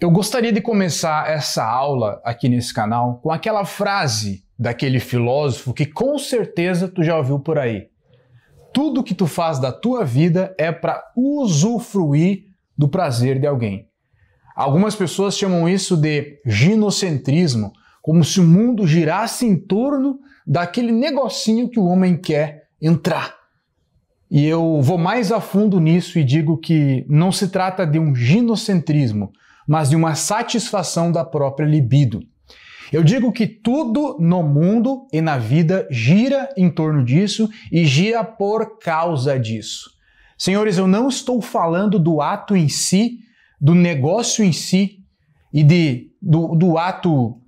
Eu gostaria de começar essa aula aqui nesse canal com aquela frase daquele filósofo que com certeza tu já ouviu por aí. Tudo que tu faz da tua vida é para usufruir do prazer de alguém. Algumas pessoas chamam isso de ginocentrismo, como se o mundo girasse em torno daquele negocinho que o homem quer entrar. E eu vou mais a fundo nisso e digo que não se trata de um ginocentrismo, mas de uma satisfação da própria libido. Eu digo que tudo no mundo e na vida gira em torno disso e gira por causa disso. Senhores, eu não estou falando do ato em si, do negócio em si e do ato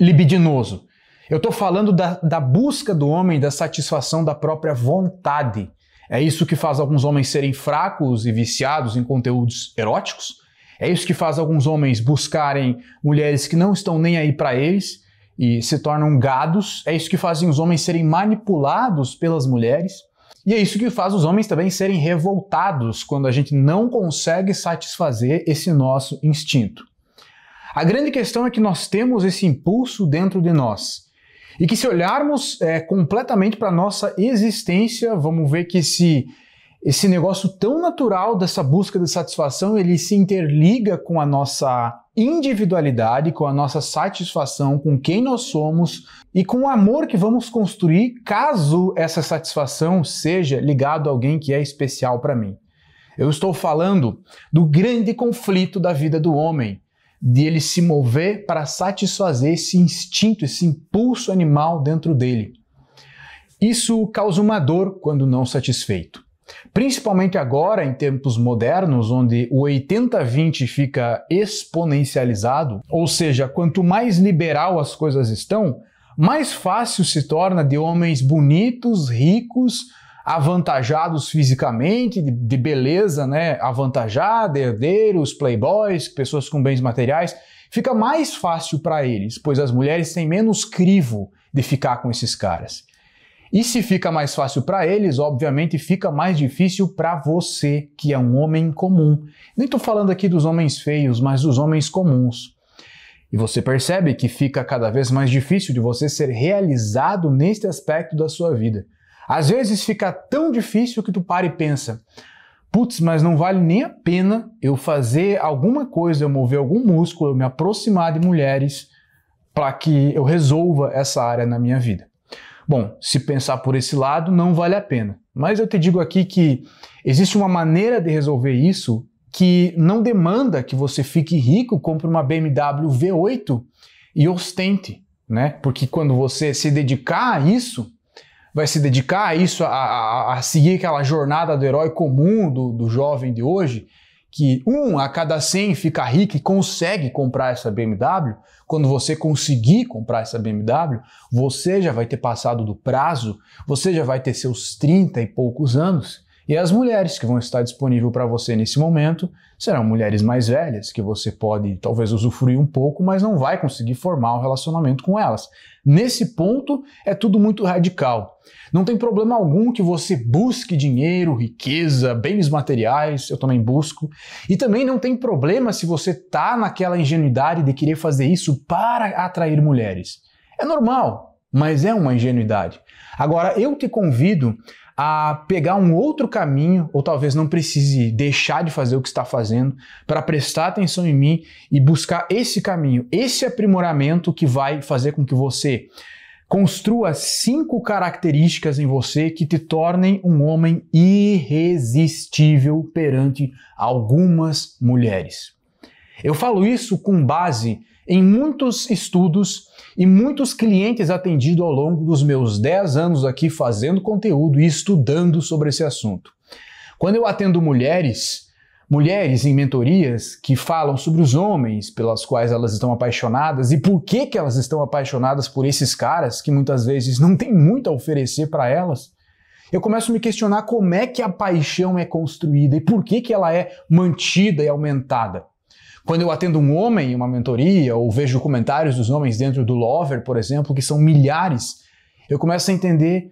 libidinoso. Eu estou falando da busca do homem, da satisfação da própria vontade. É isso que faz alguns homens serem fracos e viciados em conteúdos eróticos. É isso que faz alguns homens buscarem mulheres que não estão nem aí para eles e se tornam gados. É isso que faz os homens serem manipulados pelas mulheres. E é isso que faz os homens também serem revoltados quando a gente não consegue satisfazer esse nosso instinto. A grande questão é que nós temos esse impulso dentro de nós. E que se olharmos completamente para a nossa existência, vamos ver que esse negócio tão natural dessa busca de satisfação, ele se interliga com a nossa individualidade, com a nossa satisfação, com quem nós somos e com o amor que vamos construir caso essa satisfação seja ligada a alguém que é especial para mim. Eu estou falando do grande conflito da vida do homem, de ele se mover para satisfazer esse instinto, esse impulso animal dentro dele. Isso causa uma dor quando não satisfeito. Principalmente agora, em tempos modernos, onde o 80-20 fica exponencializado, ou seja, quanto mais liberal as coisas estão, mais fácil se torna de homens bonitos, ricos, avantajados fisicamente, de beleza, né, avantajada, herdeiros, playboys, pessoas com bens materiais, fica mais fácil para eles, pois as mulheres têm menos crivo de ficar com esses caras. E se fica mais fácil para eles, obviamente fica mais difícil para você, que é um homem comum. Nem estou falando aqui dos homens feios, mas dos homens comuns. E você percebe que fica cada vez mais difícil de você ser realizado neste aspecto da sua vida. Às vezes fica tão difícil que tu para e pensa, putz, mas não vale nem a pena eu fazer alguma coisa, eu mover algum músculo, eu me aproximar de mulheres para que eu resolva essa área na minha vida. Bom, se pensar por esse lado, não vale a pena. Mas eu te digo aqui que existe uma maneira de resolver isso que não demanda que você fique rico, compre uma BMW V8 e ostente, né? Porque quando você se dedicar a isso, vai se dedicar a isso, a seguir aquela jornada do herói comum do jovem de hoje, que 1 a cada 100 fica rico e consegue comprar essa BMW, quando você conseguir comprar essa BMW, você já vai ter passado do prazo, você já vai ter seus 30 e poucos anos, e as mulheres que vão estar disponíveis para você nesse momento serão mulheres mais velhas, que você pode talvez usufruir um pouco, mas não vai conseguir formar um relacionamento com elas. Nesse ponto, é tudo muito radical. Não tem problema algum que você busque dinheiro, riqueza, bens materiais, eu também busco. E também não tem problema se você está naquela ingenuidade de querer fazer isso para atrair mulheres. É normal, mas é uma ingenuidade. Agora, eu te convido a pegar um outro caminho, ou talvez não precise deixar de fazer o que está fazendo, para prestar atenção em mim e buscar esse caminho, esse aprimoramento que vai fazer com que você construa 5 características em você que te tornem um homem irresistível perante algumas mulheres. Eu falo isso com base em muitos estudos e muitos clientes atendidos ao longo dos meus 10 anos aqui fazendo conteúdo e estudando sobre esse assunto. Quando eu atendo mulheres em mentorias que falam sobre os homens pelas quais elas estão apaixonadas e por que elas estão apaixonadas por esses caras que muitas vezes não têm muito a oferecer para elas, eu começo a me questionar como é que a paixão é construída e por que ela é mantida e aumentada. Quando eu atendo um homem em uma mentoria ou vejo comentários dos homens dentro do Lover, por exemplo, que são milhares, eu começo a entender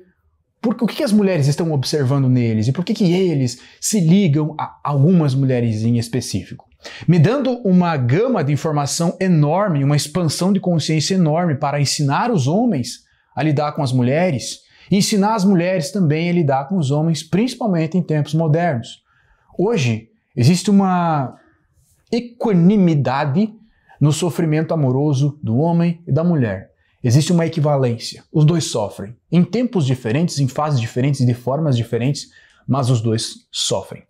o que as mulheres estão observando neles e por que eles se ligam a algumas mulheres em específico. me dando uma gama de informação enorme, uma expansão de consciência enorme para ensinar os homens a lidar com as mulheres e ensinar as mulheres também a lidar com os homens, principalmente em tempos modernos. Hoje, existe uma equanimidade no sofrimento amoroso do homem e da mulher. Existe uma equivalência. Os dois sofrem. Em tempos diferentes, em fases diferentes e de formas diferentes, mas os dois sofrem.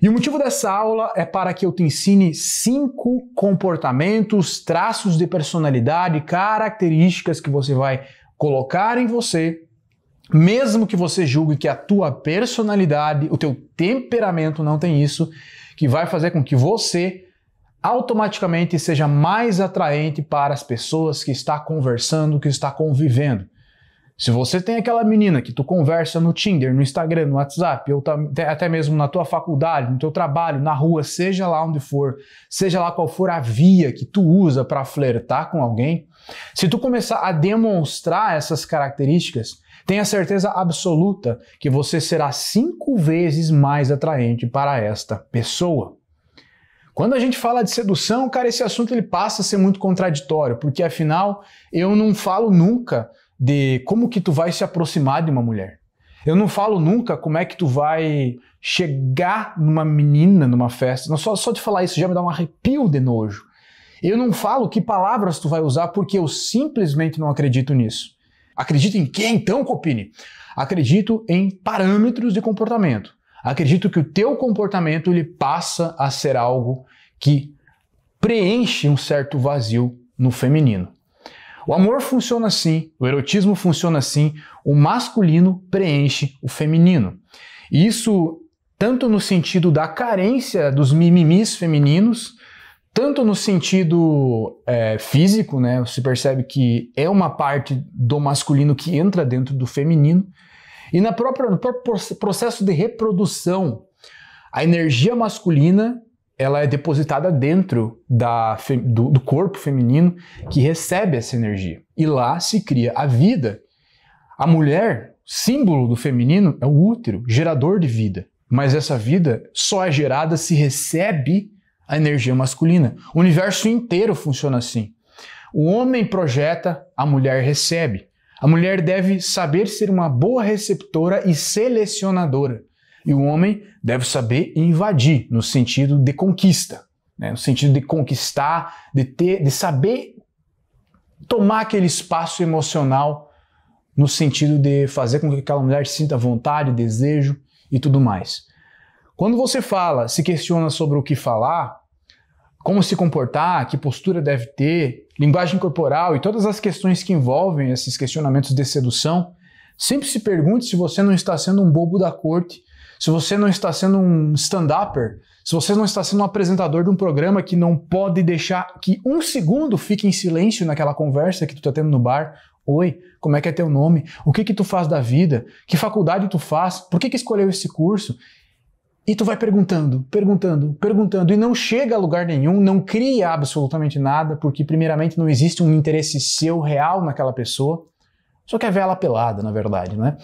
E o motivo dessa aula é para que eu te ensine 5 comportamentos, traços de personalidade, características que você vai colocar em você, mesmo que você julgue que a tua personalidade, o teu temperamento não tem isso, que vai fazer com que você automaticamente seja mais atraente para as pessoas que está conversando, que está convivendo. Se você tem aquela menina que tu conversa no Tinder, no Instagram, no WhatsApp, ou até mesmo na tua faculdade, no teu trabalho, na rua, seja lá onde for, seja lá qual for a via que tu usa para flertar com alguém, se tu começar a demonstrar essas características, tenha certeza absoluta que você será 5 vezes mais atraente para esta pessoa. Quando a gente fala de sedução, cara, esse assunto ele passa a ser muito contraditório, porque afinal eu não falo nunca de como que tu vai se aproximar de uma mulher. Eu não falo nunca como é que tu vai chegar numa menina numa festa. Só de falar isso já me dá um arrepio de nojo. Eu não falo que palavras tu vai usar porque eu simplesmente não acredito nisso. Acredito em quê então, Copini? Acredito em parâmetros de comportamento. Acredito que o teu comportamento ele passa a ser algo que preenche um certo vazio no feminino. O amor funciona assim, o erotismo funciona assim, o masculino preenche o feminino. E isso tanto no sentido da carência dos mimimis femininos, tanto no sentido físico, né? Você percebe que é uma parte do masculino que entra dentro do feminino, e no próprio processo de reprodução, a energia masculina ela é depositada dentro do corpo feminino que recebe essa energia. E lá se cria a vida. A mulher, símbolo do feminino, é o útero, gerador de vida. Mas essa vida só é gerada se recebe a energia masculina. O universo inteiro funciona assim. O homem projeta, a mulher recebe. A mulher deve saber ser uma boa receptora e selecionadora. E o homem deve saber invadir, no sentido de conquista, né? No sentido de conquistar, de saber tomar aquele espaço emocional, no sentido de fazer com que aquela mulher sinta vontade, desejo e tudo mais. Quando você fala, se questiona sobre o que falar, como se comportar, que postura deve ter, linguagem corporal e todas as questões que envolvem esses questionamentos de sedução, sempre se pergunte se você não está sendo um bobo da corte, se você não está sendo um stand-upper, se você não está sendo um apresentador de um programa que não pode deixar que 1 segundo fique em silêncio naquela conversa que tu está tendo no bar. Oi, como é que é teu nome? O que que tu faz da vida? Que faculdade tu faz? Por que que escolheu esse curso? E tu vai perguntando, e não chega a lugar nenhum, não cria absolutamente nada, porque primeiramente não existe um interesse seu real naquela pessoa, só quer ver ela pelada, na verdade, né?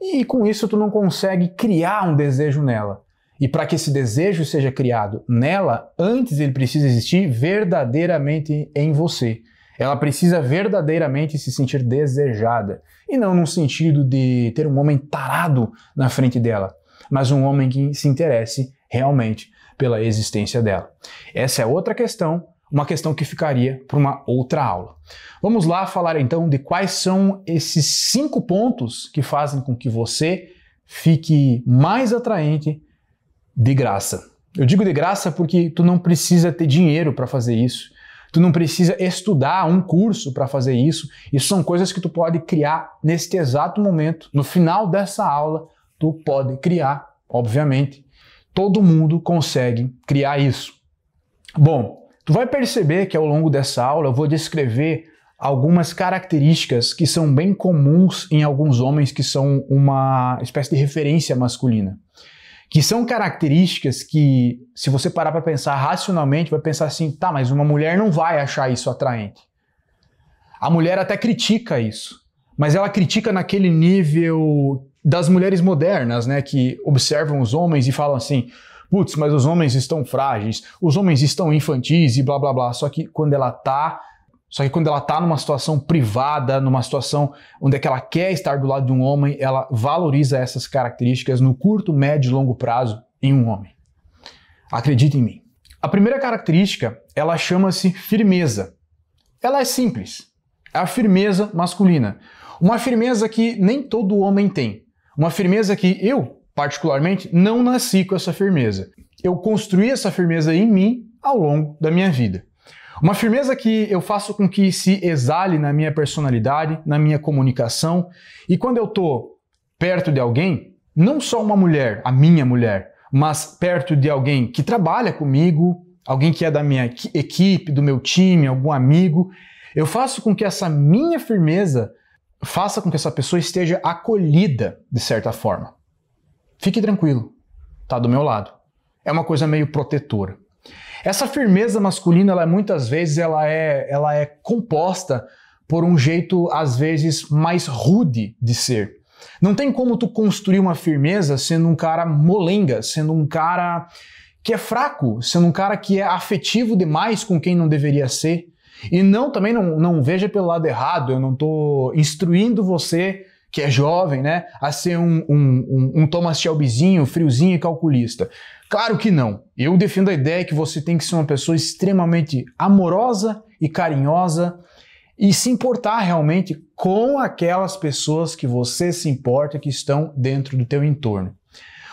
E com isso tu não consegue criar um desejo nela. E para que esse desejo seja criado nela, antes ele precisa existir verdadeiramente em você. Ela precisa verdadeiramente se sentir desejada, e não no sentido de ter um homem tarado na frente dela, mas um homem que se interesse realmente pela existência dela. Essa é outra questão, uma questão que ficaria para uma outra aula. Vamos lá falar então de quais são esses 5 pontos que fazem com que você fique mais atraente de graça. Eu digo de graça porque tu não precisa ter dinheiro para fazer isso. Tu não precisa estudar um curso para fazer isso. Isso são coisas que tu pode criar neste exato momento. No final dessa aula, tu pode criar, obviamente. Todo mundo consegue criar isso. Bom, tu vai perceber que ao longo dessa aula eu vou descrever algumas características que são bem comuns em alguns homens que são uma espécie de referência masculina. Que são características que, se você parar para pensar racionalmente, vai pensar assim, tá, mas uma mulher não vai achar isso atraente. A mulher até critica isso, mas ela critica naquele nível das mulheres modernas, né, que observam os homens e falam assim, putz, mas os homens estão frágeis, os homens estão infantis e blá blá blá. Só que quando ela tá numa situação privada, numa situação onde é que ela quer estar do lado de um homem, ela valoriza essas características no curto, médio e longo prazo em um homem. Acredite em mim. A primeira característica, ela chama-se firmeza. Ela é simples. É a firmeza masculina. Uma firmeza que nem todo homem tem. Uma firmeza que eu, particularmente, não nasci com essa firmeza. Eu construí essa firmeza em mim ao longo da minha vida. Uma firmeza que eu faço com que se exale na minha personalidade, na minha comunicação. E quando eu estou perto de alguém, não só uma mulher, a minha mulher, mas perto de alguém que trabalha comigo, alguém que é da minha equipe, do meu time, algum amigo, eu faço com que essa minha firmeza faça com que essa pessoa esteja acolhida de certa forma. Fique tranquilo, tá do meu lado. É uma coisa meio protetora. Essa firmeza masculina, muitas vezes ela é composta por um jeito, às vezes, mais rude de ser. Não tem como tu construir uma firmeza sendo um cara molenga, sendo um cara que é fraco, sendo um cara que é afetivo demais com quem não deveria ser. E também não veja pelo lado errado, eu não estou instruindo você, que é jovem, né, a ser um Thomas Shelbyzinho, friozinho e calculista. Claro que não. Eu defendo a ideia que você tem que ser uma pessoa extremamente amorosa e carinhosa e se importar realmente com aquelas pessoas que você se importa, que estão dentro do teu entorno.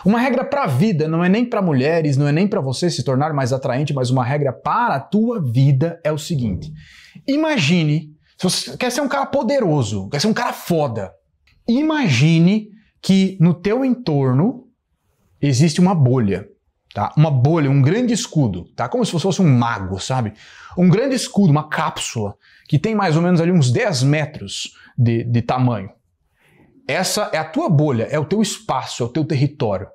Uma regra para a vida, não é nem para mulheres, não é nem para você se tornar mais atraente, mas uma regra para a tua vida é o seguinte. Imagine, se você quer ser um cara poderoso, quer ser um cara foda, imagine que no teu entorno existe uma bolha. Tá? Uma bolha, um grande escudo, tá? Como se fosse um mago, sabe? Um grande escudo, uma cápsula, que tem mais ou menos ali uns 10 metros de tamanho. Essa é a tua bolha, é o teu espaço, é o teu território.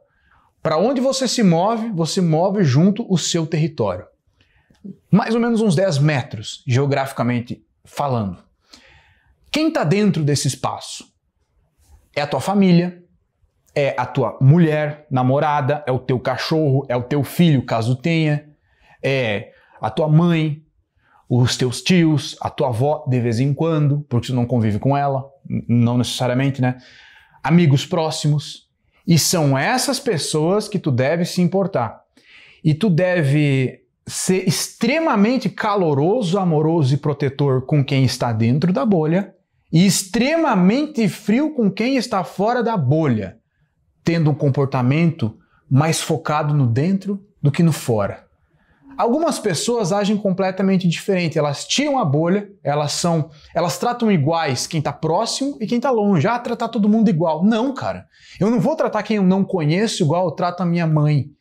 Para onde você move junto o seu território. Mais ou menos uns 10 metros, geograficamente falando. Quem está dentro desse espaço? É a tua família, é a tua mulher, namorada, é o teu cachorro, é o teu filho, caso tenha, é a tua mãe, os teus tios, a tua avó de vez em quando, porque tu não convive com ela, não necessariamente, né? Amigos próximos. E são essas pessoas que tu deve se importar. E tu deve ser extremamente caloroso, amoroso e protetor com quem está dentro da bolha e extremamente frio com quem está fora da bolha, tendo um comportamento mais focado no dentro do que no fora. Algumas pessoas agem completamente diferente, elas tiram a bolha, elas tratam iguais quem está próximo e quem está longe. Ah, tratar todo mundo igual. Não, cara. Eu não vou tratar quem eu não conheço igual eu trato a minha mãe.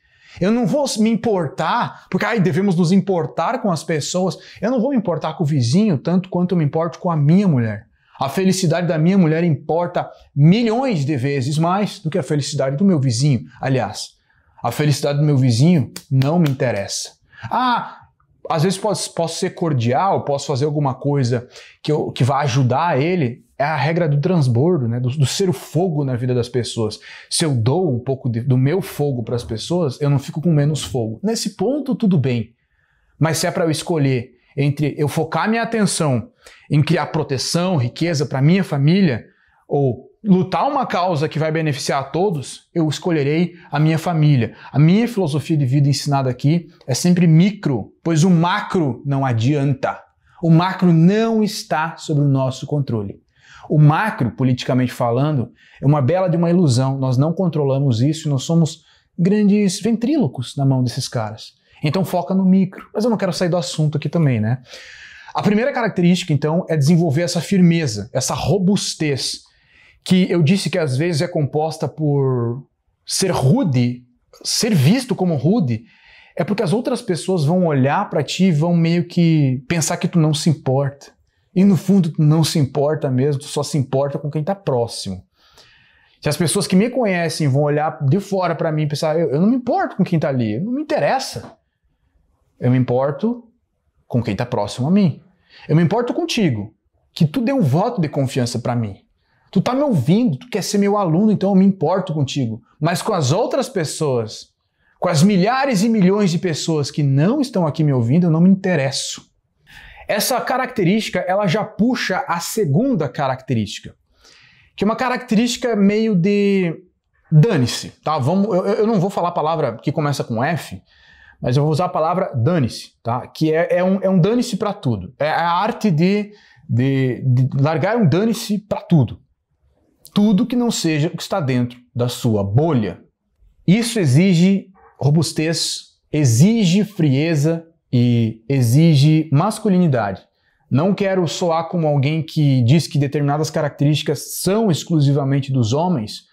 Eu não vou me importar, porque devemos nos importar com as pessoas. Eu não vou me importar com o vizinho tanto quanto eu me importo com a minha mulher. A felicidade da minha mulher importa milhões de vezes mais do que a felicidade do meu vizinho. Aliás, a felicidade do meu vizinho não me interessa. Às vezes posso ser cordial, posso fazer alguma coisa que vai ajudar ele. É a regra do transbordo, né? do ser o fogo na vida das pessoas. Se eu dou um pouco do meu fogo para as pessoas, eu não fico com menos fogo. Nesse ponto, tudo bem. Mas se é para eu escolher entre eu focar minha atenção em criar proteção, riqueza para minha família, ou lutar uma causa que vai beneficiar a todos, eu escolherei a minha família. A minha filosofia de vida ensinada aqui é sempre micro, pois o macro não adianta. O macro não está sob o nosso controle. O macro, politicamente falando, é uma bela de uma ilusão. Nós não controlamos isso e nós somos grandes ventrílocos na mão desses caras. Então foca no micro. Mas eu não quero sair do assunto aqui também, né? A primeira característica, então, é desenvolver essa firmeza, essa robustez, que eu disse que às vezes é composta por ser rude, ser visto como rude, é porque as outras pessoas vão olhar para ti e vão meio que pensar que tu não se importa. E no fundo tu não se importa mesmo, tu só se importa com quem está próximo. Se as pessoas que me conhecem vão olhar de fora para mim e pensar, eu não me importo com quem está ali, não me interessa. Eu me importo com quem está próximo a mim. Eu me importo contigo, que tu dê um voto de confiança para mim. Tu tá me ouvindo, tu quer ser meu aluno, então eu me importo contigo. Mas com as outras pessoas, Com as milhares e milhões de pessoas que não estão aqui me ouvindo, eu não me interesso. Essa característica, ela já puxa a segunda característica, que é uma característica meio de dane-se, tá? Eu não vou falar a palavra que começa com F, mas eu vou usar a palavra dane-se, tá? Que é um dane-se para tudo. É a arte de largar um dane-se para tudo. Tudo que não seja o que está dentro da sua bolha. Isso exige robustez, exige frieza e exige masculinidade. Não quero soar como alguém que diz que determinadas características são exclusivamente dos homens,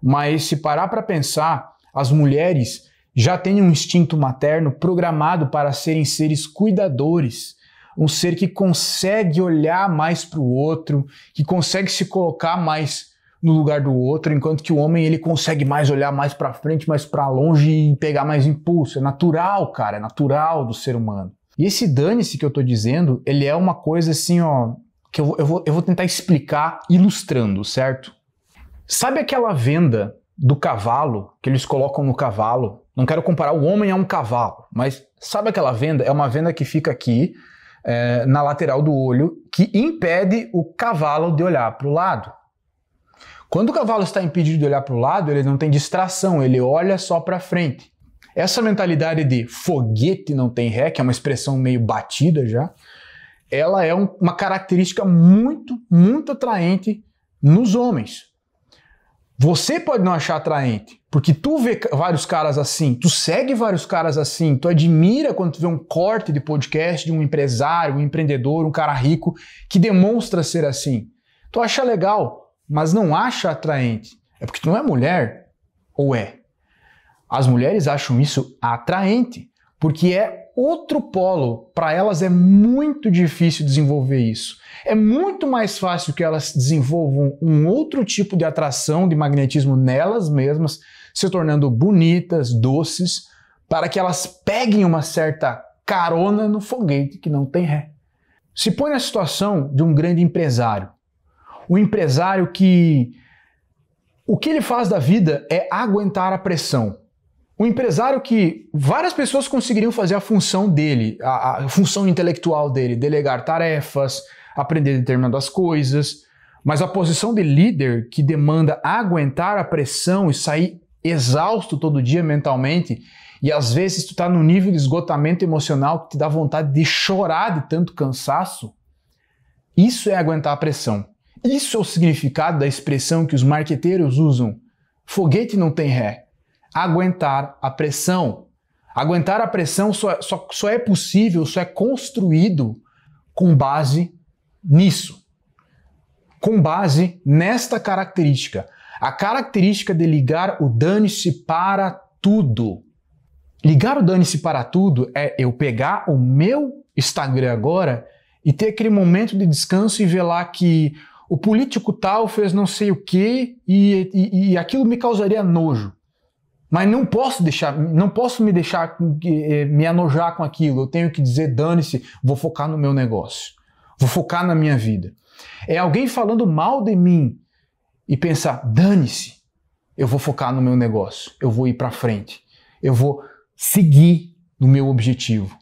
mas se parar para pensar, as mulheres já têm um instinto materno programado para serem seres cuidadores, um ser que consegue olhar mais para o outro, que consegue se colocar mais no lugar do outro, enquanto que o homem ele consegue mais olhar mais para frente, mais para longe e pegar mais impulso. É natural, cara, é natural do ser humano. E esse dane-se que eu tô dizendo, ele é uma coisa assim, ó, que eu vou tentar explicar ilustrando, certo? Sabe aquela venda do cavalo que eles colocam no cavalo? Não quero comparar o homem a um cavalo, mas sabe aquela venda? É uma venda que fica aqui na lateral do olho, que impede o cavalo de olhar para o lado. Quando o cavalo está impedido de olhar para o lado, ele não tem distração, ele olha só para frente. Essa mentalidade de foguete não tem ré, que é uma expressão meio batida já, ela é uma característica muito, muito atraente nos homens. Você pode não achar atraente, porque tu vê vários caras assim, tu segue vários caras assim, tu admira quando tu vê um corte de podcast de um empresário, um empreendedor, um cara rico que demonstra ser assim. Tu acha legal, mas não acha atraente. É porque tu não é mulher, ou é? As mulheres acham isso atraente, porque é outro polo. Para elas é muito difícil desenvolver isso. É muito mais fácil que elas desenvolvam um outro tipo de atração, de magnetismo nelas mesmas, se tornando bonitas, doces, para que elas peguem uma certa carona no foguete que não tem ré. Se põe na situação de um grande empresário. Um empresário que o que ele faz da vida é aguentar a pressão. Um empresário que várias pessoas conseguiriam fazer a função dele, a função intelectual dele, delegar tarefas, aprender determinadas coisas, mas a posição de líder que demanda aguentar a pressão e sair exausto todo dia mentalmente, e às vezes tu tá no nível de esgotamento emocional que te dá vontade de chorar de tanto cansaço, isso é aguentar a pressão. Isso é o significado da expressão que os marqueteiros usam. Foguete não tem ré. Aguentar a pressão. Aguentar a pressão só é possível, só é construído com base nisso. Com base nesta característica. A característica de ligar o dane-se para tudo. Ligar o dane-se para tudo é eu pegar o meu Instagram agora e ter aquele momento de descanso e ver lá que o político tal fez não sei o que e aquilo me causaria nojo. Mas não posso me deixar me anojar com aquilo. Eu tenho que dizer, dane-se, vou focar no meu negócio. Vou focar na minha vida. É alguém falando mal de mim e pensar, dane-se, eu vou focar no meu negócio. Eu vou ir para frente. Eu vou seguir no meu objetivo.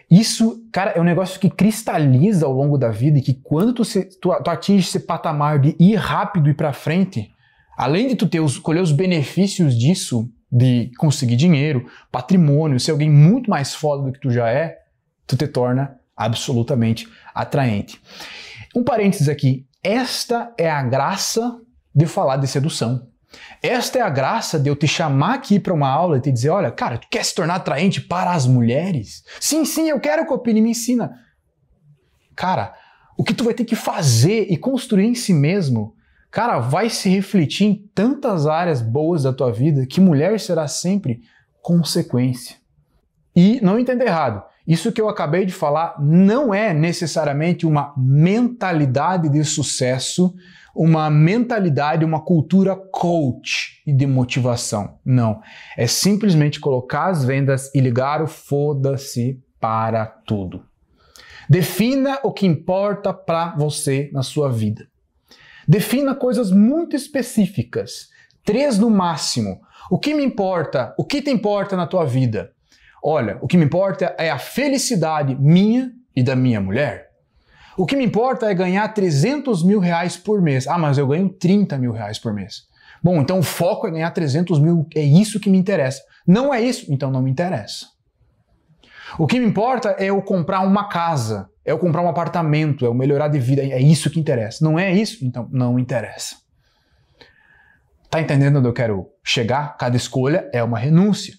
Isso, cara, é um negócio que cristaliza ao longo da vida e que quando tu atinge esse patamar de ir rápido e para frente, além de tu colher os benefícios disso, de conseguir dinheiro, patrimônio, ser alguém muito mais foda do que tu já é, tu te torna absolutamente atraente. Um parênteses aqui, esta é a graça de falar de sedução. Esta é a graça de eu te chamar aqui para uma aula e te dizer, olha, cara, tu quer se tornar atraente para as mulheres? Sim, eu quero que a Opine me ensina. Cara, o que tu vai ter que fazer e construir em si mesmo, cara, vai se refletir em tantas áreas boas da tua vida que mulher será sempre consequência. E não entenda errado, isso que eu acabei de falar não é necessariamente uma mentalidade de sucesso, uma mentalidade, uma cultura coach e de motivação. Não. É simplesmente colocar as vendas e ligar o foda-se para tudo. Defina o que importa para você na sua vida. Defina coisas muito específicas. 3 no máximo. O que me importa? O que te importa na tua vida? Olha, o que me importa é a felicidade minha e da minha mulher. O que me importa é ganhar 300 mil reais por mês. Ah, mas eu ganho 30 mil reais por mês. Bom, então o foco é ganhar 300 mil, é isso que me interessa. Não é isso? Então não me interessa. O que me importa é eu comprar uma casa, é eu comprar um apartamento, é eu melhorar de vida, é isso que interessa. Não é isso? Então não interessa. Tá entendendo onde eu quero chegar? Cada escolha é uma renúncia.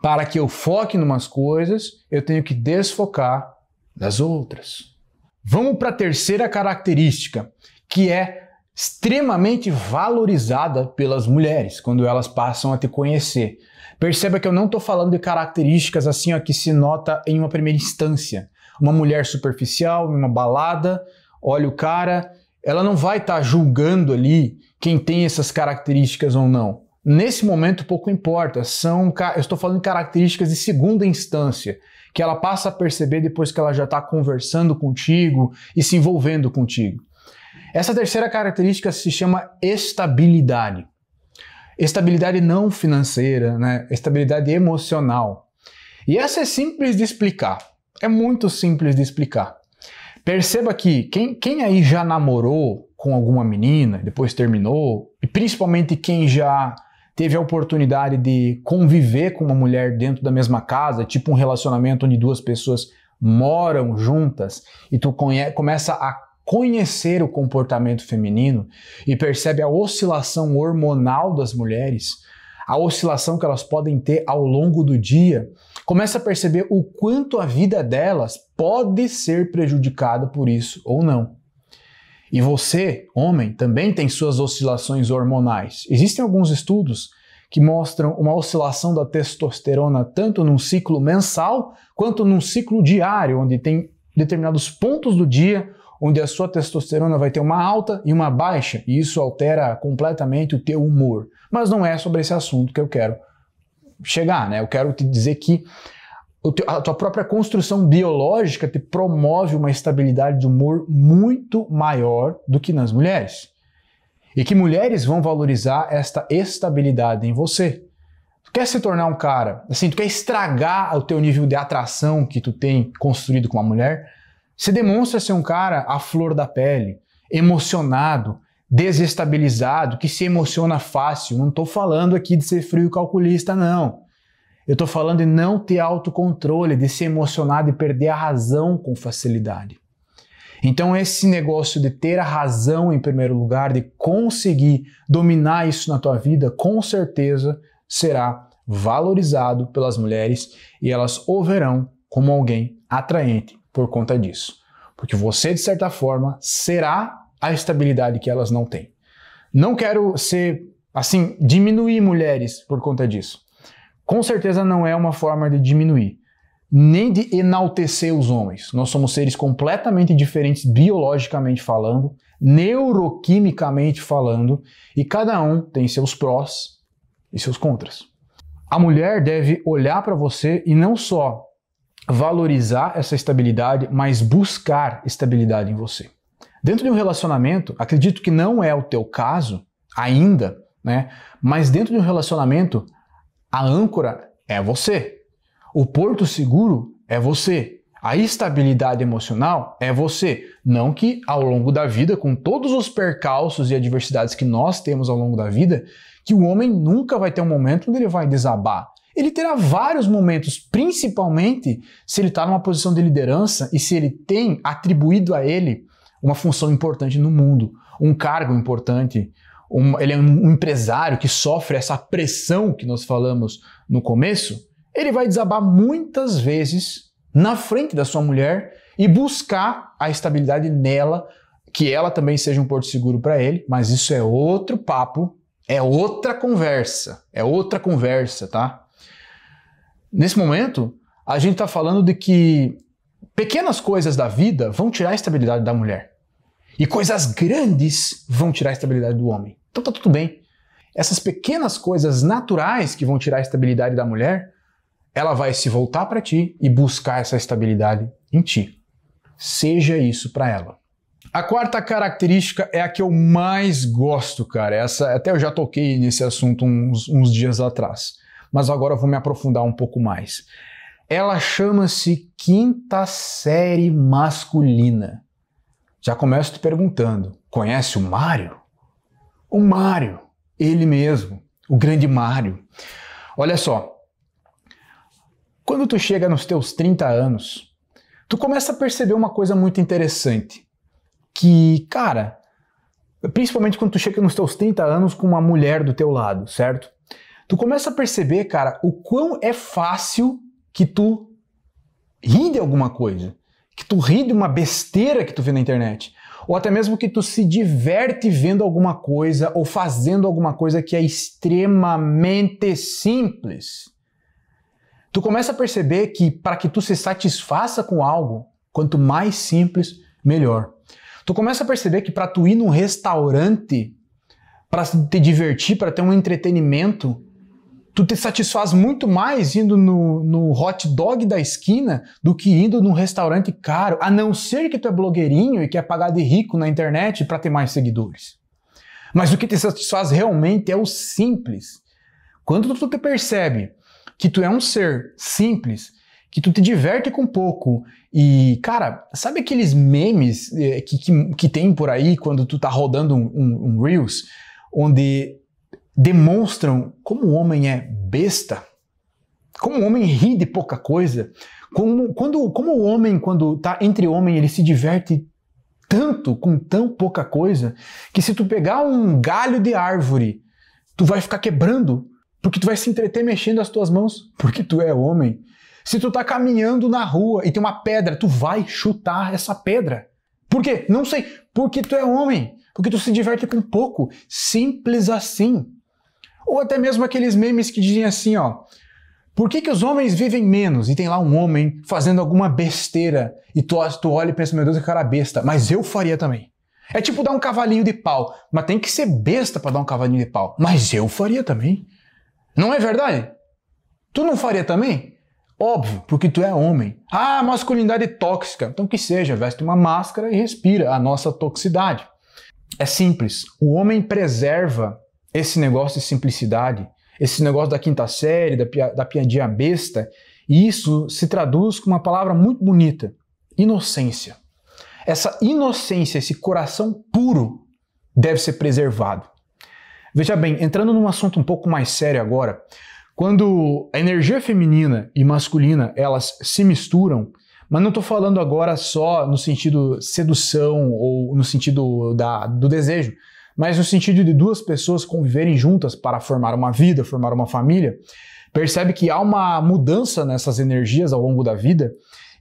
Para que eu foque em umas coisas, eu tenho que desfocar das outras. Vamos para a terceira característica, que é extremamente valorizada pelas mulheres quando elas passam a te conhecer. Perceba que eu não estou falando de características assim ó, que se nota em uma primeira instância. Uma mulher superficial, em uma balada, olha o cara, ela não vai estar julgando ali quem tem essas características ou não. Nesse momento pouco importa, eu estou falando de características de segunda instância, que ela passa a perceber depois que ela já está conversando contigo e se envolvendo contigo. Essa terceira característica se chama estabilidade. Estabilidade não financeira, né? Estabilidade emocional. E essa é simples de explicar. É muito simples de explicar. Perceba que quem aí já namorou com alguma menina, depois terminou, e principalmente quem já teve a oportunidade de conviver com uma mulher dentro da mesma casa, tipo um relacionamento onde 2 pessoas moram juntas, e tu começa a conhecer o comportamento feminino e percebe a oscilação hormonal das mulheres, a oscilação que elas podem ter ao longo do dia, começa a perceber o quanto a vida delas pode ser prejudicada por isso ou não. E você, homem, também tem suas oscilações hormonais. Existem alguns estudos que mostram uma oscilação da testosterona tanto num ciclo mensal quanto num ciclo diário, onde tem determinados pontos do dia onde a sua testosterona vai ter uma alta e uma baixa, e isso altera completamente o teu humor. Mas não é sobre esse assunto que eu quero chegar, né? Eu quero te dizer que a tua própria construção biológica te promove uma estabilidade de humor muito maior do que nas mulheres. E que mulheres vão valorizar esta estabilidade em você. Tu quer se tornar um cara, assim, tu quer estragar o teu nível de atração que tu tem construído com uma mulher? Você demonstra ser um cara à flor da pele, emocionado, desestabilizado, que se emociona fácil. Não estou falando aqui de ser frio e calculista, não. Eu estou falando de não ter autocontrole, de se emocionar, de perder a razão com facilidade. Então esse negócio de ter a razão em primeiro lugar, de conseguir dominar isso na tua vida, com certeza será valorizado pelas mulheres e elas o verão como alguém atraente por conta disso. Porque você, de certa forma, será a estabilidade que elas não têm. Não quero diminuir mulheres por conta disso. Com certeza não é uma forma de diminuir, nem de enaltecer os homens. Nós somos seres completamente diferentes biologicamente falando, neuroquimicamente falando, e cada um tem seus prós e seus contras. A mulher deve olhar para você e não só valorizar essa estabilidade, mas buscar estabilidade em você. Dentro de um relacionamento, acredito que não é o teu caso ainda, né? Mas dentro de um relacionamento, a âncora é você. O porto seguro é você. A estabilidade emocional é você. Não que ao longo da vida, com todos os percalços e adversidades que nós temos ao longo da vida, que o homem nunca vai ter um momento onde ele vai desabar. Ele terá vários momentos, principalmente se ele está numa posição de liderança e se ele tem atribuído a ele uma função importante no mundo, um cargo importante, ele é um empresário que sofre essa pressão que nós falamos no começo, ele vai desabar muitas vezes na frente da sua mulher e buscar a estabilidade nela, que ela também seja um porto seguro para ele, mas isso é outro papo, é outra conversa, tá? Nesse momento, a gente está falando de que pequenas coisas da vida vão tirar a estabilidade da mulher. E coisas grandes vão tirar a estabilidade do homem. Então tá tudo bem. Essas pequenas coisas naturais que vão tirar a estabilidade da mulher, ela vai se voltar para ti e buscar essa estabilidade em ti. Seja isso para ela. A quarta característica é a que eu mais gosto, cara. Essa, até eu já toquei nesse assunto uns dias atrás, mas agora eu vou me aprofundar um pouco mais. Ela chama-se quinta série masculina. Já começo te perguntando, conhece o Mário? O Mário, ele mesmo, o grande Mário. Olha só, quando tu chega nos teus 30 anos, tu começa a perceber uma coisa muito interessante. Que, cara, principalmente quando tu chega nos teus 30 anos com uma mulher do teu lado, certo? Tu começa a perceber, cara, o quão é fácil que tu ri de alguma coisa, que tu ri de uma besteira que tu vê na internet, ou até mesmo que tu se diverte vendo alguma coisa ou fazendo alguma coisa que é extremamente simples. Tu começa a perceber que para que tu se satisfaça com algo, quanto mais simples, melhor. Tu começa a perceber que para tu ir num restaurante, para te divertir, para ter um entretenimento, tu te satisfaz muito mais indo no hot dog da esquina do que indo num restaurante caro, a não ser que tu é blogueirinho e quer pagar de rico na internet para ter mais seguidores. Mas o que te satisfaz realmente é o simples. Quando tu te percebe que tu é um ser simples, que tu te diverte com pouco e, cara, sabe aqueles memes que tem por aí quando tu tá rodando um Reels, onde demonstram como o homem é besta, como o homem ri de pouca coisa, como o homem, quando tá entre homem, ele se diverte tanto com tão pouca coisa, que se tu pegar um galho de árvore, tu vai ficar quebrando, porque tu vai se entreter mexendo as tuas mãos, porque tu é homem. Se tu tá caminhando na rua e tem uma pedra, tu vai chutar essa pedra. Por quê? Não sei. Porque tu é homem. Porque tu se diverte com pouco. Simples assim. Ou até mesmo aqueles memes que dizem assim, ó. Por que os homens vivem menos? E tem lá um homem fazendo alguma besteira e tu olha e pensa, meu Deus, que cara besta. Mas eu faria também. É tipo dar um cavalinho de pau. Mas tem que ser besta pra dar um cavalinho de pau. Mas eu faria também. Não é verdade? Tu não faria também? Óbvio, porque tu é homem. Ah, masculinidade tóxica. Então que seja, veste uma máscara e respira a nossa toxicidade. É simples. O homem preserva esse negócio de simplicidade, esse negócio da quinta série, da piadinha besta, e isso se traduz com uma palavra muito bonita: inocência. Essa inocência, esse coração puro, deve ser preservado. Veja bem, entrando num assunto um pouco mais sério agora, quando a energia feminina e masculina, elas se misturam, mas não estou falando agora só no sentido sedução ou no sentido do desejo, mas no sentido de duas pessoas conviverem juntas para formar uma vida, formar uma família, percebe que há uma mudança nessas energias ao longo da vida,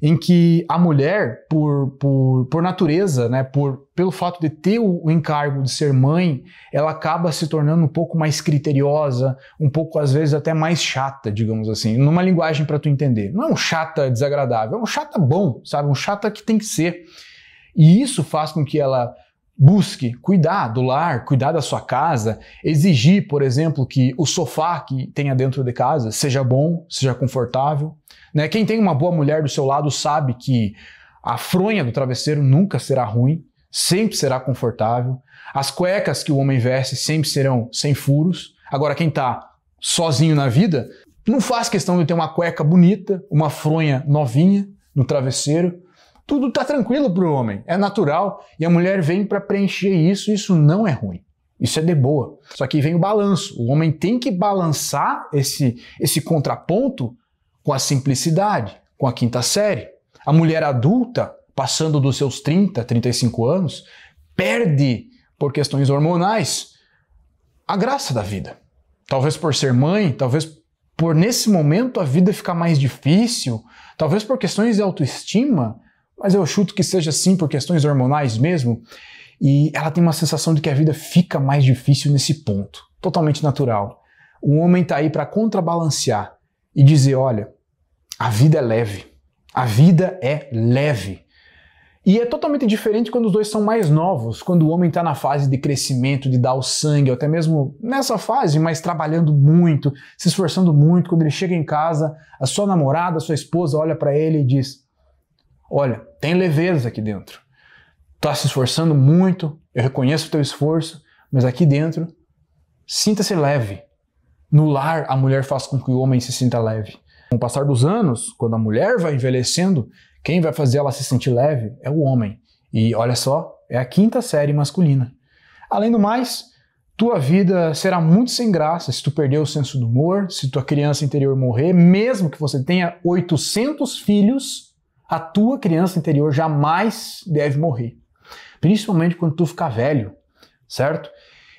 em que a mulher, por natureza, né, pelo fato de ter o encargo de ser mãe, ela acaba se tornando um pouco mais criteriosa, um pouco, às vezes, até mais chata, digamos assim, numa linguagem para tu entender. Não é um chata desagradável, é um chata bom, sabe? Um chata que tem que ser. E isso faz com que ela busque cuidar do lar, cuidar da sua casa, exigir, por exemplo, que o sofá que tenha dentro de casa seja bom, seja confortável. Né? Quem tem uma boa mulher do seu lado sabe que a fronha do travesseiro nunca será ruim, sempre será confortável. As cuecas que o homem veste sempre serão sem furos. Agora, quem está sozinho na vida não faz questão de ter uma cueca bonita, uma fronha novinha no travesseiro. Tudo tá tranquilo para o homem, é natural, e a mulher vem para preencher isso, e isso não é ruim. Isso é de boa. Só que vem o balanço. O homem tem que balançar esse contraponto com a simplicidade, com a quinta série. A mulher adulta, passando dos seus 30, 35 anos, perde, por questões hormonais, a graça da vida. Talvez por ser mãe, talvez por nesse momento a vida ficar mais difícil, talvez por questões de autoestima, mas eu chuto que seja assim por questões hormonais mesmo, e ela tem uma sensação de que a vida fica mais difícil nesse ponto, totalmente natural. O homem está aí para contrabalancear e dizer, olha, a vida é leve, a vida é leve. E é totalmente diferente quando os dois são mais novos, quando o homem está na fase de crescimento, de dar o sangue, ou até mesmo nessa fase, mas trabalhando muito, se esforçando muito. Quando ele chega em casa, a sua namorada, a sua esposa olha para ele e diz, olha, tem leveza aqui dentro. está se esforçando muito, eu reconheço o teu esforço, mas aqui dentro, sinta-se leve. No lar, a mulher faz com que o homem se sinta leve. Com o passar dos anos, quando a mulher vai envelhecendo, quem vai fazer ela se sentir leve é o homem. E olha só, é a 5ª série masculina. Além do mais, tua vida será muito sem graça se tu perder o senso do humor, se tua criança interior morrer, mesmo que você tenha 800 filhos, a tua criança interior jamais deve morrer. Principalmente quando tu ficar velho, certo?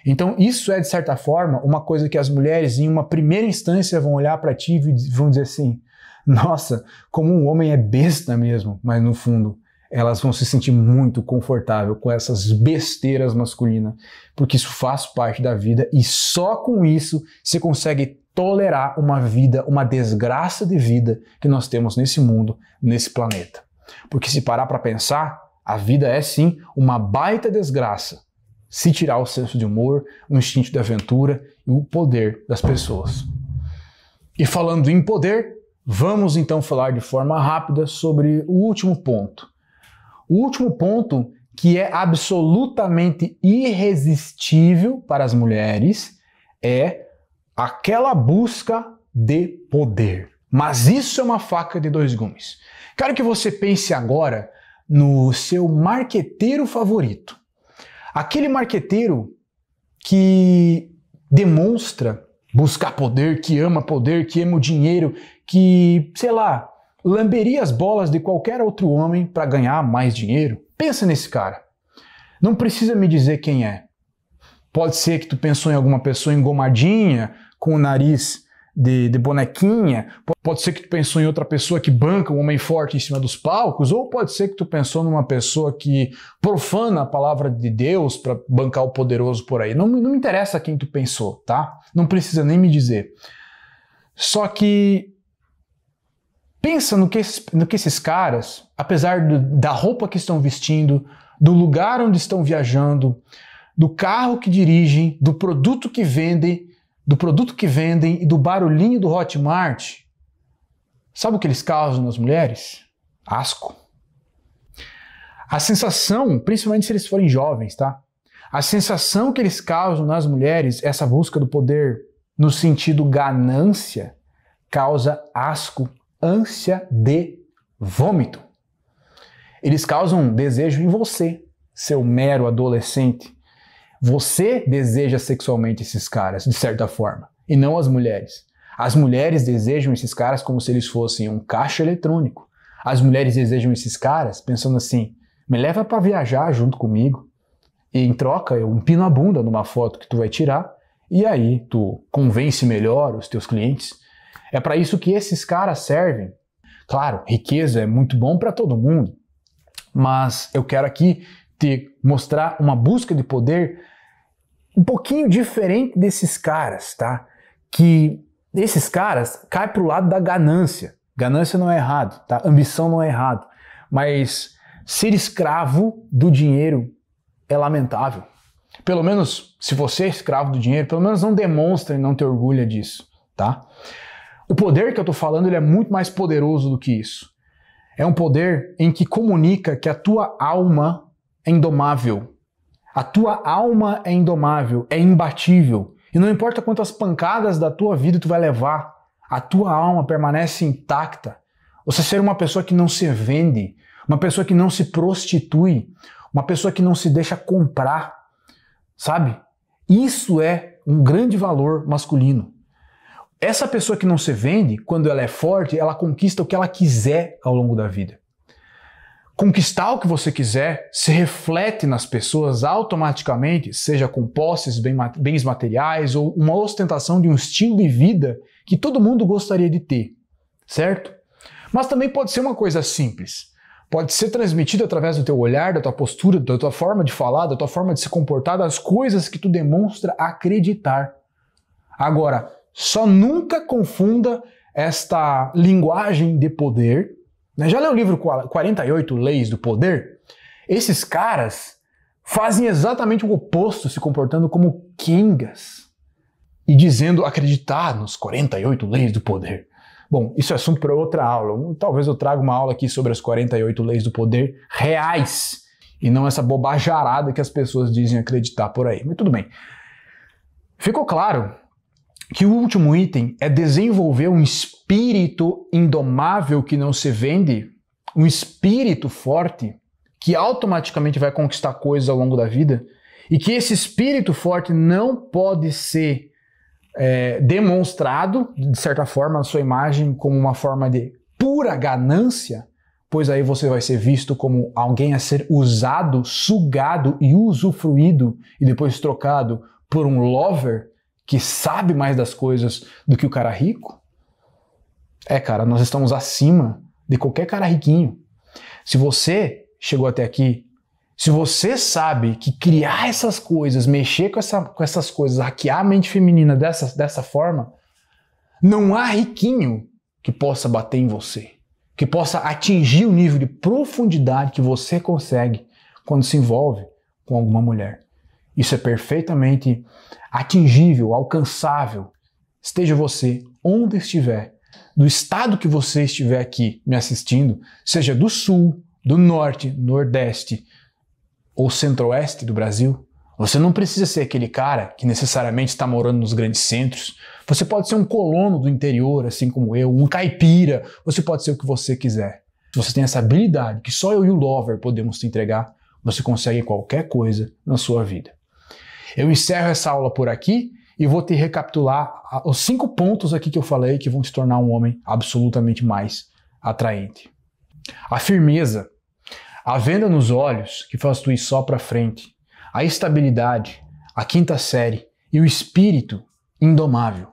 Então isso é, de certa forma, uma coisa que as mulheres em uma primeira instância vão olhar para ti e vão dizer assim, nossa, como um homem é besta mesmo, mas no fundo elas vão se sentir muito confortável com essas besteiras masculinas, porque isso faz parte da vida e só com isso você consegue tolerar uma vida, uma desgraça de vida que nós temos nesse mundo, nesse planeta. Porque se parar para pensar, a vida é sim uma baita desgraça, se tirar o senso de humor, o instinto de aventura e o poder das pessoas. E falando em poder, vamos então falar de forma rápida sobre o último ponto. O último ponto que é absolutamente irresistível para as mulheres é aquela busca de poder. Mas isso é uma faca de 2 gumes. Quero que você pense agora no seu marqueteiro favorito. Aquele marqueteiro que demonstra buscar poder, que ama o dinheiro, que, sei lá, lamberia as bolas de qualquer outro homem para ganhar mais dinheiro. Pensa nesse cara. Não precisa me dizer quem é. Pode ser que tu pensou em alguma pessoa engomadinha, com o nariz de bonequinha, pode ser que tu pensou em outra pessoa que banca um homem forte em cima dos palcos, ou pode ser que tu pensou numa pessoa que profana a palavra de Deus para bancar o poderoso por aí. Não me interessa quem tu pensou, tá? Não precisa nem me dizer. Só que pensa no que esses caras, apesar da roupa que estão vestindo, do lugar onde estão viajando, do carro que dirigem, do produto que vendem e do barulhinho do Hotmart, sabe o que eles causam nas mulheres? Asco. A sensação, principalmente se eles forem jovens, tá? A sensação que eles causam nas mulheres, essa busca do poder no sentido ganância, causa asco, ânsia de vômito. Eles causam desejo em você, seu mero adolescente. Você deseja sexualmente esses caras, de certa forma, e não as mulheres. As mulheres desejam esses caras como se eles fossem um caixa eletrônico. As mulheres desejam esses caras pensando assim, me leva para viajar junto comigo, e em troca eu empino a bunda numa foto que tu vai tirar, e aí tu convence melhor os teus clientes. É para isso que esses caras servem. Claro, riqueza é muito bom para todo mundo, mas eu quero aqui te mostrar uma busca de poder um pouquinho diferente desses caras, tá? Que esses caras caem pro lado da ganância. Ganância não é errado, tá? Ambição não é errado. Mas ser escravo do dinheiro é lamentável. Pelo menos, se você é escravo do dinheiro, pelo menos não demonstra e não te orgulha disso, tá? O poder que eu tô falando, ele é muito mais poderoso do que isso. É um poder em que comunica que a tua alma é indomável. A tua alma é indomável, é imbatível. E não importa quantas pancadas da tua vida tu vai levar, a tua alma permanece intacta. Você ser uma pessoa que não se vende, uma pessoa que não se prostitui, uma pessoa que não se deixa comprar, sabe? Isso é um grande valor masculino. Essa pessoa que não se vende, quando ela é forte, ela conquista o que ela quiser ao longo da vida. Conquistar o que você quiser se reflete nas pessoas automaticamente, seja com posses, bens materiais ou uma ostentação de um estilo de vida que todo mundo gostaria de ter, certo? Mas também pode ser uma coisa simples. Pode ser transmitido através do teu olhar, da tua postura, da tua forma de falar, da tua forma de se comportar, das coisas que tu demonstra acreditar. Agora, só nunca confunda esta linguagem de poder. Já leu o livro 48 Leis do Poder? Esses caras fazem exatamente o oposto, se comportando como quengas e dizendo acreditar nos 48 Leis do Poder. Bom, isso é assunto para outra aula. Talvez eu traga uma aula aqui sobre as 48 Leis do Poder reais e não essa bobajarada que as pessoas dizem acreditar por aí. Mas tudo bem. Ficou claro que o último item é desenvolver um espírito indomável que não se vende, um espírito forte que automaticamente vai conquistar coisas ao longo da vida, e que esse espírito forte não pode ser demonstrado, de certa forma, na sua imagem como uma forma de pura ganância, pois aí você vai ser visto como alguém a ser usado, sugado e usufruído e depois trocado por um lover que sabe mais das coisas do que o cara rico. Cara, nós estamos acima de qualquer cara riquinho. Se você chegou até aqui, se você sabe que criar essas coisas, mexer com essas coisas, hackear a mente feminina dessa forma, não há riquinho que possa bater em você, que possa atingir o nível de profundidade que você consegue quando se envolve com alguma mulher. Isso é perfeitamente atingível, alcançável. Esteja você onde estiver, do estado que você estiver aqui me assistindo, seja do sul, do norte, nordeste ou centro-oeste do Brasil, você não precisa ser aquele cara que necessariamente está morando nos grandes centros. Você pode ser um colono do interior, assim como eu, um caipira, você pode ser o que você quiser. Se você tem essa habilidade que só eu e o Lover podemos te entregar, você consegue qualquer coisa na sua vida. Eu encerro essa aula por aqui e vou te recapitular os 5 pontos aqui que eu falei que vão te tornar um homem absolutamente mais atraente. A firmeza, a venda nos olhos que faz tu ir só para frente, a estabilidade, a quinta série e o espírito indomável.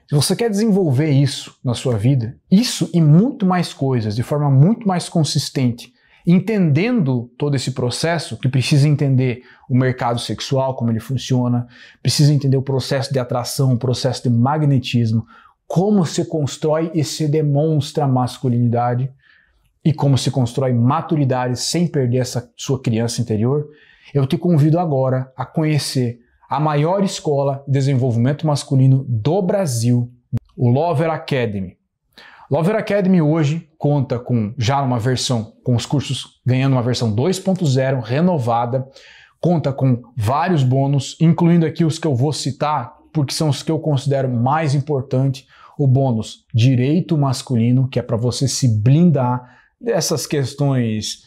Se você quer desenvolver isso na sua vida, isso e muito mais coisas de forma muito mais consistente, entendendo todo esse processo, que precisa entender o mercado sexual, como ele funciona, precisa entender o processo de atração, o processo de magnetismo, como se constrói e se demonstra a masculinidade e como se constrói maturidade sem perder essa sua criança interior, eu te convido agora a conhecer a maior escola de desenvolvimento masculino do Brasil, o Lover Academy. Lover Academy hoje conta com já uma versão, com os cursos ganhando uma versão 2.0 renovada, conta com vários bônus, incluindo aqui os que eu vou citar, porque são os que eu considero mais importantes. O bônus Direito Masculino, que é para você se blindar dessas questões,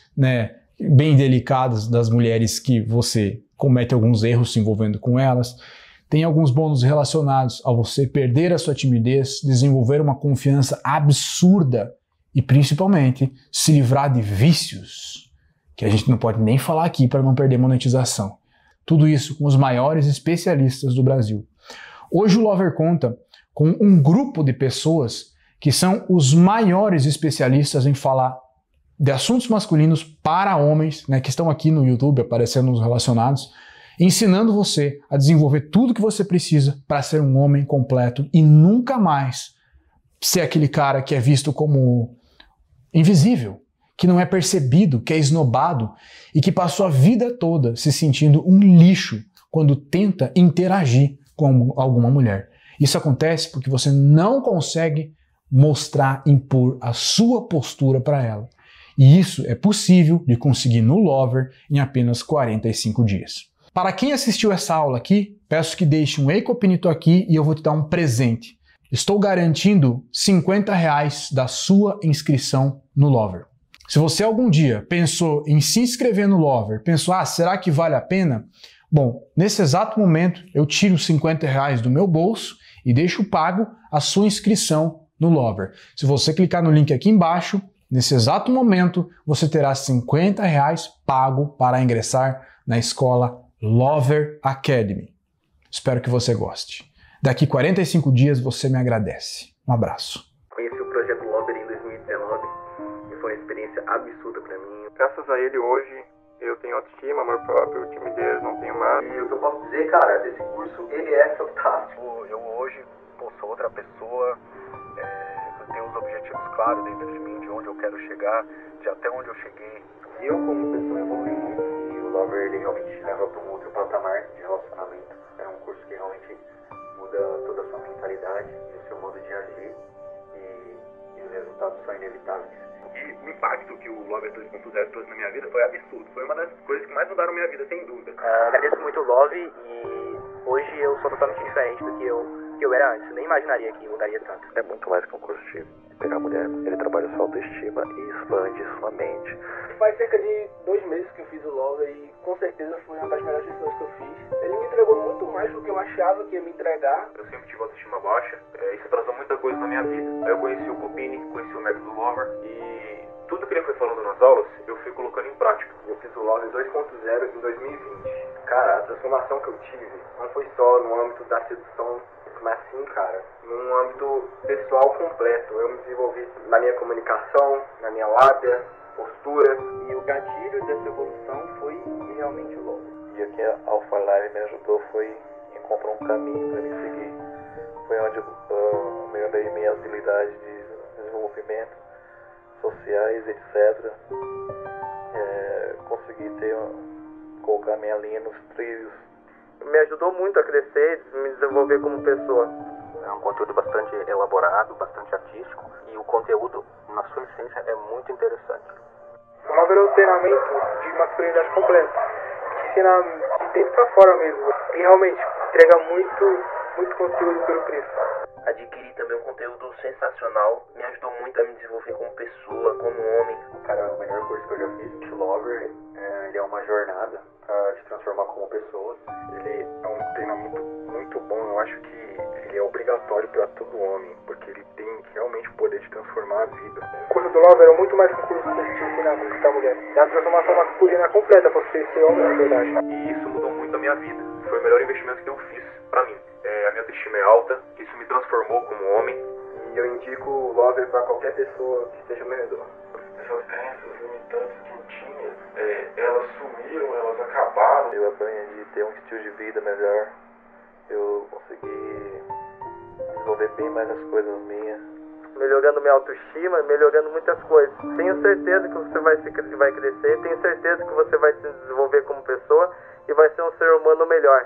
bem delicadas das mulheres que você comete alguns erros se envolvendo com elas. Tem alguns bônus relacionados a você perder a sua timidez, desenvolver uma confiança absurda e principalmente se livrar de vícios, que a gente não pode nem falar aqui para não perder monetização. Tudo isso com os maiores especialistas do Brasil. Hoje o Lover conta com um grupo de pessoas que são os maiores especialistas em falar de assuntos masculinos para homens, que estão aqui no YouTube aparecendo nos relacionados, ensinando você a desenvolver tudo que você precisa para ser um homem completo e nunca mais ser aquele cara que é visto como invisível, que não é percebido, que é esnobado e que passou a vida toda se sentindo um lixo quando tenta interagir com alguma mulher. Isso acontece porque você não consegue mostrar, impor a sua postura para ela. E isso é possível de conseguir no Lover em apenas 45 dias. Para quem assistiu essa aula aqui, peço que deixe um Ei Copinito aqui e eu vou te dar um presente. Estou garantindo R$50 da sua inscrição no Lover. Se você algum dia pensou em se inscrever no Lover, pensou, será que vale a pena? Bom, nesse exato momento eu tiro os R$50 do meu bolso e deixo pago a sua inscrição no Lover. Se você clicar no link aqui embaixo, nesse exato momento você terá R$50 pago para ingressar na escola Lover Academy. Espero que você goste. Daqui 45 dias você me agradece. Um abraço. Conheci o projeto Lover em 2019 e foi uma experiência absurda pra mim. Graças a ele hoje eu tenho autoestima, amor próprio, timidez, não tenho mais. E o que eu posso dizer, cara, esse curso ele é fantástico. Eu hoje sou outra pessoa, eu tenho os objetivos claros dentro de mim, de onde eu quero chegar, de até onde eu cheguei. Eu como pessoa evolui muito e o Lover ele realmente leva para um outro patamar de relacionamento. É um curso que realmente muda toda a sua mentalidade e o seu modo de agir e resultados são inevitáveis. E o impacto que o Lover 2.0 trouxe na minha vida foi absurdo. Foi uma das coisas que mais mudaram minha vida, sem dúvida. Agradeço muito o Love e hoje eu sou totalmente diferente do que eu era antes. Nem imaginaria que mudaria tanto. É muito mais que um curso de pegar mulher. Ele trabalha sua autoestima e expande sua mente. Faz cerca de 2 meses que eu fiz o Love e com certeza foi uma das melhores decisões que eu fiz. Ele me entregou muito mais do que eu achava que ia me entregar. Eu sempre tive autoestima baixa, isso atrasou muita coisa na minha vida. Aí eu conheci o Copini, conheci o método Lover e tudo que ele foi falando nas aulas, eu fui colocando em prática. Eu fiz o Love 2.0 em 2020. Cara, a transformação que eu tive não foi só no âmbito da sedução, mas sim, cara, num âmbito pessoal completo. Eu me desenvolvi na minha comunicação, na minha lábia, postura. E o gatilho dessa evolução foi realmente o Love. E o que a Alpha Live me ajudou foi encontrar um caminho para me seguir. Foi onde eu melhorei minhas habilidades de desenvolvimento, sociais, etc. Consegui colocar minha linha nos trilhos. Me ajudou muito a crescer e me desenvolver como pessoa. É um conteúdo bastante elaborado, bastante artístico e o conteúdo, na sua essência, é muito interessante. O Love é um treinamento de masculinidade completa, que ensina de dentro pra fora mesmo. E realmente entrega muito conteúdo pelo preço. Adquiri também um conteúdo sensacional, me ajudou muito a me desenvolver como pessoa, como homem. Cara, o melhor curso que eu já fiz, o Lover, ele é uma jornada pra te transformar como pessoa. Ele é um treinamento muito bom, eu acho que ele é obrigatório para todo homem, porque ele tem realmente o poder de transformar a vida. O curso do Lover é muito mais que um curso que te ensina a conquistar a mulher. É a transformação masculina completa pra você ser homem de verdade. E isso mudou muito a minha vida. Foi o melhor investimento que eu fiz pra mim. A minha autoestima é alta, isso me transformou como homem. E eu indico o Lover pra qualquer pessoa que esteja ao meu redor. Essas crenças limitantes que eu tinha, elas sumiram, elas acabaram. Eu aprendi a ter um estilo de vida melhor. Eu consegui desenvolver bem mais as coisas minhas. Melhorando minha autoestima, melhorando muitas coisas. Tenho certeza que você vai crescer, tenho certeza que você vai se desenvolver como pessoa e vai ser um ser humano melhor.